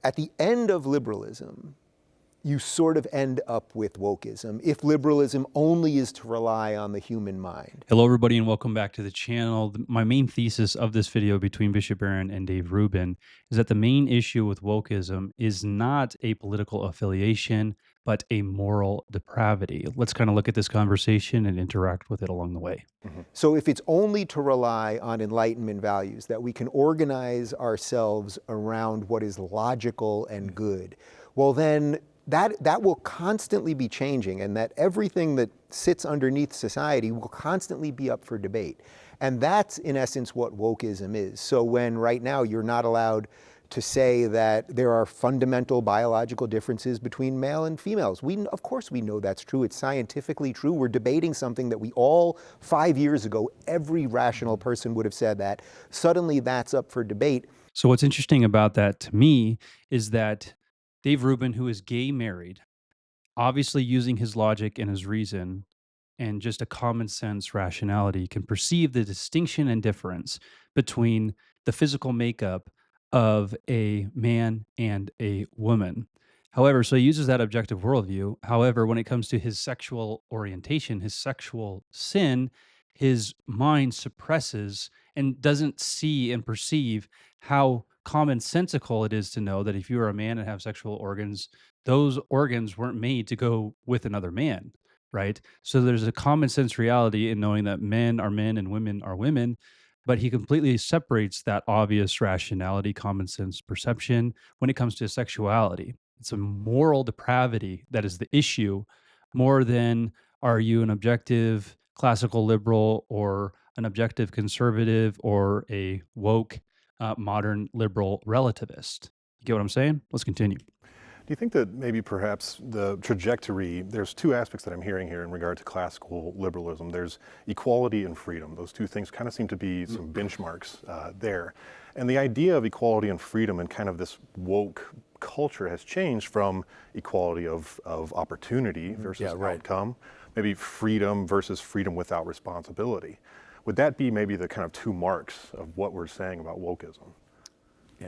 at the end of liberalism, you sort of end up with wokeism if liberalism only is to rely on the human mind. Hello, everybody, and welcome back to the channel. My main thesis of this video between Bishop Barron and Dave Rubin is that the main issue with wokeism is not a political affiliation, but a moral depravity. Let's kind of look at this conversation and interact with it along the way. So if it's only to rely on Enlightenment values, that we can organize ourselves around what is logical and good, well then, that will constantly be changing, and that everything that sits underneath society will constantly be up for debate. And that's in essence what wokeism is. So when right now you're not allowed to say that there are fundamental biological differences between male and females, of course we know that's true. It's scientifically true. We're debating something that we all, 5 years ago, every rational person would have said that. Suddenly that's up for debate. So what's interesting about that to me is that Dave Rubin, who is gay married, obviously using his logic and his reason and just a common sense rationality, can perceive the distinction and difference between the physical makeup of a man and a woman. However, so he uses that objective worldview. However, when it comes to his sexual orientation, his sexual sin, his mind suppresses and doesn't see and perceive how commonsensical it is to know that if you are a man and have sexual organs, those organs weren't made to go with another man, right? So there's a common sense reality in knowing that men are men and women are women, but he completely separates that obvious rationality, common sense perception when it comes to sexuality. It's a moral depravity that is the issue more than are you an objective classical liberal or an objective conservative or a woke modern liberal relativist. You get what I'm saying? Let's continue. Do you think that maybe perhaps the trajectory, there's two aspects that I'm hearing here in regard to classical liberalism. There's equality and freedom. Those two things kind of seem to be some benchmarks there. And the idea of equality and freedom and kind of this woke culture has changed from equality of opportunity versus outcome, maybe freedom versus freedom without responsibility. Would that be maybe the kind of two marks of what we're saying about wokeism?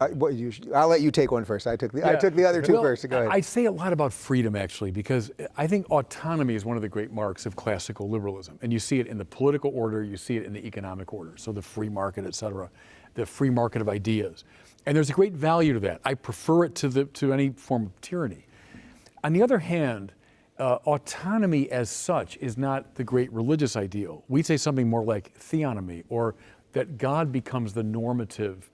I'll let you take one first. I took the other two first. Go ahead. I say a lot about freedom, actually, because I think autonomy is one of the great marks of classical liberalism. And you see it in the political order, you see it in the economic order. So the free market, et cetera, the free market of ideas. And there's a great value to that. I prefer it to any form of tyranny. On the other hand, autonomy as such is not the great religious ideal. We'd say something more like theonomy, or that God becomes the normative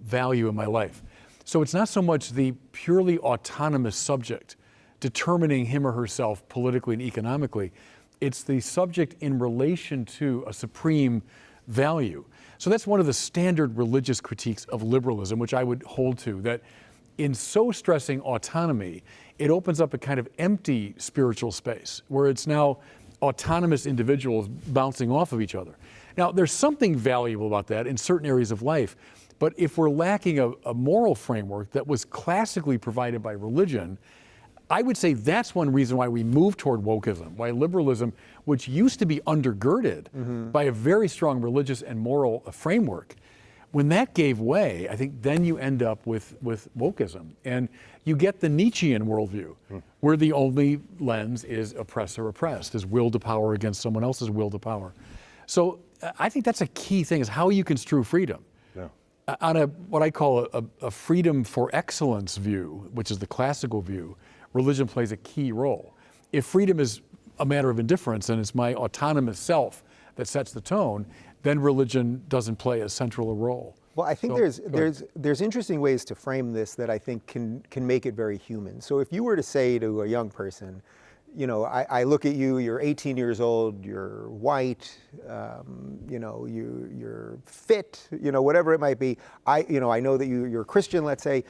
value in my life. So it's not so much the purely autonomous subject determining him or herself politically and economically. It's the subject in relation to a supreme value. So that's one of the standard religious critiques of liberalism, which I would hold to, that in so stressing autonomy, it opens up a kind of empty spiritual space where it's now autonomous individuals bouncing off of each other. Now, there's something valuable about that in certain areas of life, but if we're lacking a moral framework that was classically provided by religion, I would say that's one reason why we move toward wokeism, why liberalism, which used to be undergirded by a very strong religious and moral framework, when that gave way, I think then you end up with wokeism. And you get the Nietzschean worldview, where the only lens is oppressor oppressed, is will to power against someone else's will to power. So I think that's a key thing, is how you construe freedom. Yeah. On what I call a freedom for excellence view, which is the classical view, religion plays a key role. If freedom is a matter of indifference and it's my autonomous self that sets the tone, then religion doesn't play as central a role. Well, I think there's interesting ways to frame this that I think can make it very human. So if you were to say to a young person, I look at you, you're 18 years old, you're white, you're fit, whatever it might be. I know that you're a Christian, let's say.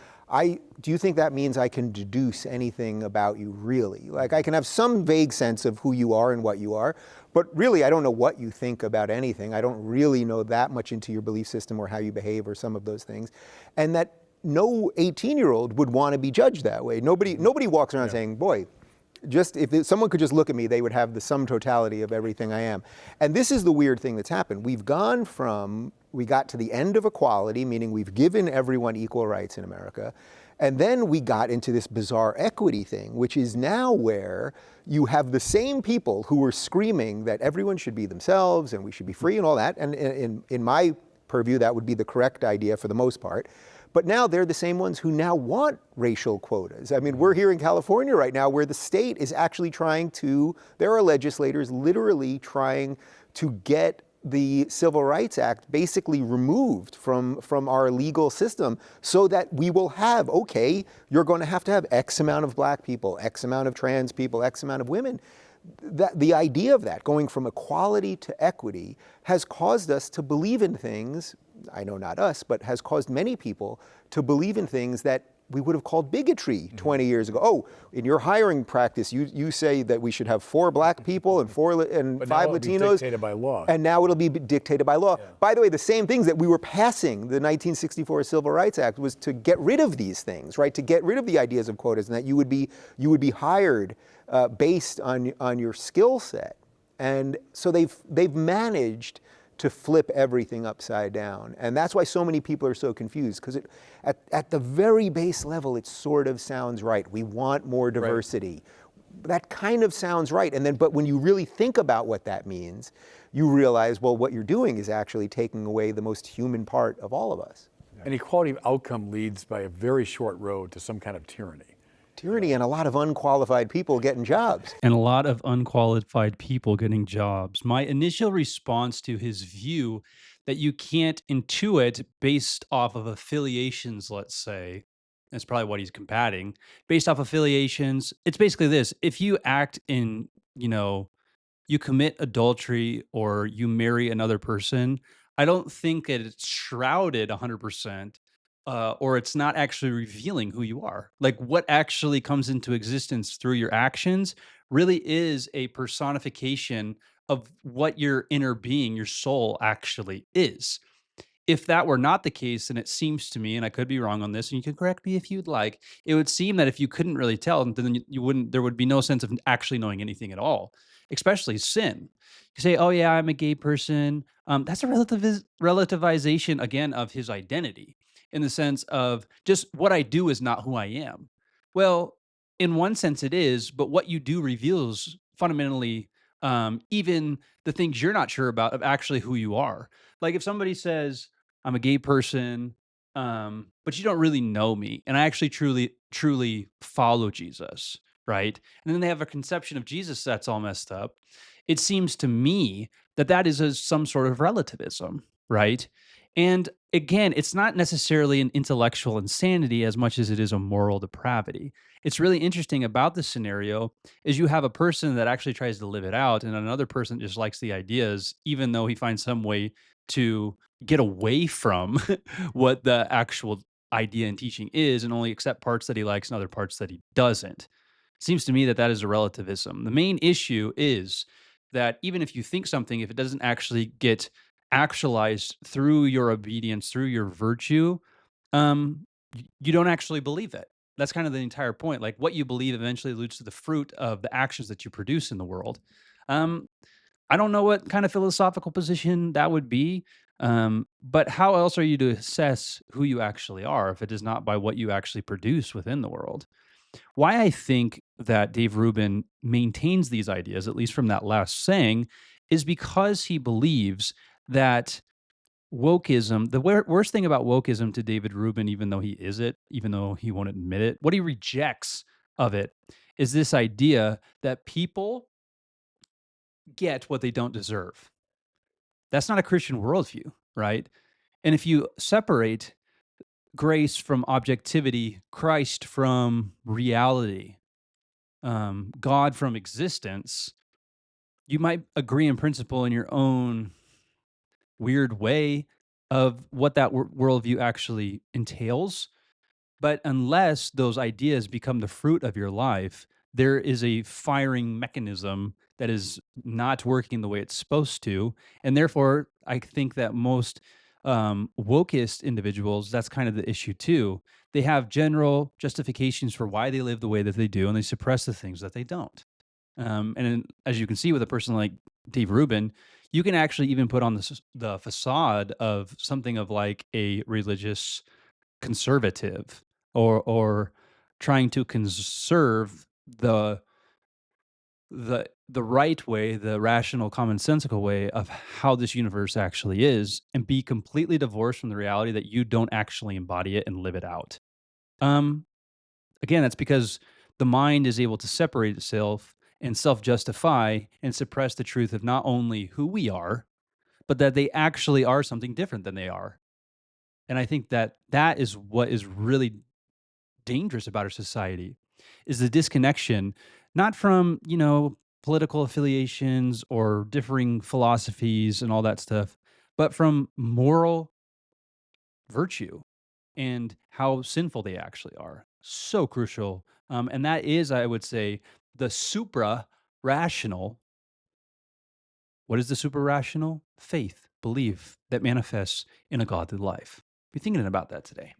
Do you think that means I can deduce anything about you, really? Like, I can have some vague sense of who you are and what you are, but really I don't know what you think about anything. I don't really know that much into your belief system or how you behave or some of those things. And that no 18-year-old would want to be judged that way. Nobody walks around saying, boy, just if someone could just look at me, they would have the sum totality of everything I am. And this is the weird thing that's happened. We got to the end of equality, meaning we've given everyone equal rights in America. And then we got into this bizarre equity thing, which is now where you have the same people who were screaming that everyone should be themselves and we should be free and all that. And in my purview, that would be the correct idea for the most part. But now they're the same ones who now want racial quotas. I mean, we're here in California right now where the state is actually there are legislators literally trying to get the Civil Rights Act basically removed from our legal system so that we will have, okay, you're going to have X amount of black people, X amount of trans people, X amount of women. The idea of that, going from equality to equity, has caused us to believe in things, I know not us, but has caused many people to believe in things that we would have called bigotry 20 years ago. Oh, in your hiring practice, you say that we should have 4 black people and 5 Latinos. Be dictated by law. And now it'll be dictated by law. Yeah. By the way, the same things that we were passing, the 1964 Civil Rights Act, was to get rid of these things, right? To get rid of the ideas of quotas, and that you would be hired based on your skill set. And so they've managed to flip everything upside down. And that's why so many people are so confused, because at the very base level, it sort of sounds right. We want more diversity. Right. That kind of sounds right. But when you really think about what that means, you realize, well, what you're doing is actually taking away the most human part of all of us. And equality of outcome leads by a very short road to some kind of tyranny. Tyranny and a lot of unqualified people getting jobs. And a lot of unqualified people getting jobs. My initial response to his view that you can't intuit based off of affiliations, let's say, that's probably what he's combating, based off affiliations, it's basically this. If you act in, you commit adultery or you marry another person, I don't think that it's shrouded 100%. Or it's not actually revealing who you are. Like what actually comes into existence through your actions really is a personification of what your inner being, your soul actually is. If that were not the case, then it seems to me, and I could be wrong on this, and you can correct me if you'd like, it would seem that if you couldn't really tell, then you wouldn't, there would be no sense of actually knowing anything at all, especially sin. You say, oh yeah, I'm a gay person. That's a relativization, again, of his identity, in the sense of just what I do is not who I am. Well, in one sense it is, but what you do reveals fundamentally even the things you're not sure about of actually who you are. Like if somebody says, I'm a gay person, but you don't really know me, and I actually truly follow Jesus, right? And then they have a conception of Jesus that's all messed up. It seems to me that is some sort of relativism, right? And again, it's not necessarily an intellectual insanity as much as it is a moral depravity. It's really interesting about this scenario is you have a person that actually tries to live it out and another person just likes the ideas, even though he finds some way to get away from what the actual idea and teaching is and only accept parts that he likes and other parts that he doesn't. It seems to me that is a relativism. The main issue is that even if you think something, if it doesn't actually get actualized through your obedience, through your virtue, you don't actually believe it. That's kind of the entire point. Like what you believe eventually alludes to the fruit of the actions that you produce in the world. I don't know what kind of philosophical position that would be, but how else are you to assess who you actually are if it is not by what you actually produce within the world? Why I think that Dave Rubin maintains these ideas, at least from that last saying, is because he believes that wokeism, the worst thing about wokeism to David Rubin, even though he is it, even though he won't admit it, what he rejects of it is this idea that people get what they don't deserve. That's not a Christian worldview, right? And if you separate grace from objectivity, Christ from reality, God from existence, you might agree in principle in your own weird way of what that worldview actually entails. But unless those ideas become the fruit of your life, there is a firing mechanism that is not working the way it's supposed to. And therefore, I think that most wokeist individuals, that's kind of the issue too. they have general justifications for why they live the way that they do, and they suppress the things that they don't. As you can see with a person like Dave Rubin, you can actually even put on the facade of something of like a religious conservative, or trying to conserve the right way, the rational, commonsensical way of how this universe actually is, and be completely divorced from the reality that you don't actually embody it and live it out. Um, Again, that's because the mind is able to separate itself and self-justify and suppress the truth of not only who we are, but that they actually are something different than they are. And I think that that is what is really dangerous about our society, is the disconnection, not from, political affiliations or differing philosophies and all that stuff, but from moral virtue and how sinful they actually are. So crucial. And that is, I would say, the supra rational. What is the super rational? Faith, belief that manifests in a godly life. Be thinking about that today.